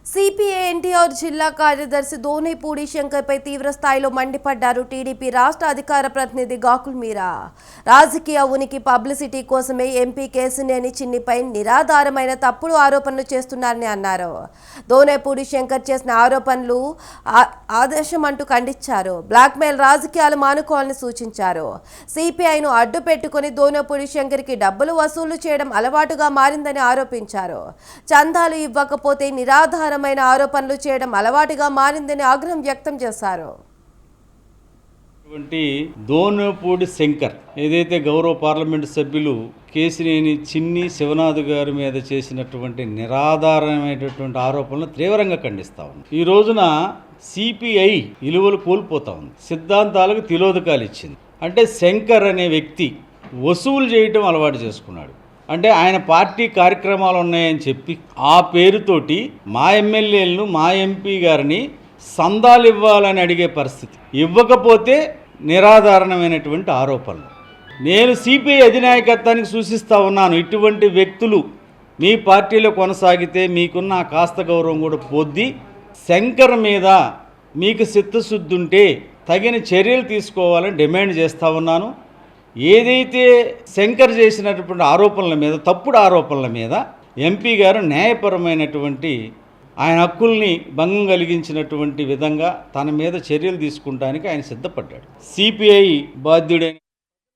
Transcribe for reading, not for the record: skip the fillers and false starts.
CPI NTR జిల్లా కార్యదర్శి దోనేపూడి శంకర్పై తీవ్ర స్థాయిలో మండిపడ్డారు టీడీపీ రాష్ట్ర అధికార ప్రతినిధి గాకుల్ మీరా. రాజకీయ ఉనికి పబ్లిసిటీ కోసమే ఎంపీ కేశినేని చిన్నిపై నిరాధారమైన తప్పుడు ఆరోపణలు చేస్తున్నారని అన్నారు. దోనేపూడి శంకర్ చేసిన ఆరోపణలు ఆదేశమంటూ ఖండించారు. బ్లాక్మెయిల్ రాజకీయాలు మానుకోవాలని సూచించారు. సిపిఐను అడ్డు పెట్టుకుని దోనేపూడి శంకర్కి డబ్బులు వసూలు చేయడం అలవాటుగా మారిందని ఆరోపించారు. చందాలు ఇవ్వకపోతే నిరాధారమైన ఆరోపణలు చేయడం అలవాటుగా మారిందని ఆగ్రహం వ్యక్తం చేశారు. దోనేపూడి శంకర్ ఏదైతే గౌరవ పార్లమెంటు సభ్యులు కేశినేని చిన్ని శివనాథ్ గారి మీద చేసినటువంటి నిరాధారమైనటువంటి ఆరోపణలు తీవ్రంగా ఖండిస్తా ఉంది. ఈ రోజున సిపిఐ విలువలు కోల్పోతా ఉంది, సిద్ధాంతాలకు తిలోదకాలు ఇచ్చింది. అంటే శంకర్ అనే వ్యక్తి వసూలు చేయటం అలవాటు చేసుకున్నాడు. అంటే ఆయన పార్టీ కార్యక్రమాలు ఉన్నాయని చెప్పి ఆ పేరుతోటి మా ఎమ్మెల్యేలను మా ఎంపీ గారిని సందాలు ఇవ్వాలని అడిగే పరిస్థితి, ఇవ్వకపోతే నిరాధారణమైనటువంటి ఆరోపణలు. నేను సిపిఐ అధినాయకత్వానికి సూచిస్తూ ఉన్నాను, ఇటువంటి వ్యక్తులు మీ పార్టీలో కొనసాగితే మీకున్న కాస్త గౌరవం కూడా పొద్ది. శంకర్ మీద మీకు చిత్తశుద్ధి ఉంటే తగిన చర్యలు తీసుకోవాలని డిమాండ్ చేస్తూ ఉన్నాను. ఏదైతే శంకర్ చేసినటువంటి ఆరోపణల మీద, తప్పుడు ఆరోపణల మీద ఎంపీ గారు న్యాయపరమైనటువంటి ఆయన హక్కుల్ని భంగం కలిగించినటువంటి విధంగా తన మీద చర్యలు తీసుకుంటానికి ఆయన సిద్ధపడ్డాడు. సిపిఐ బాధ్యుడైన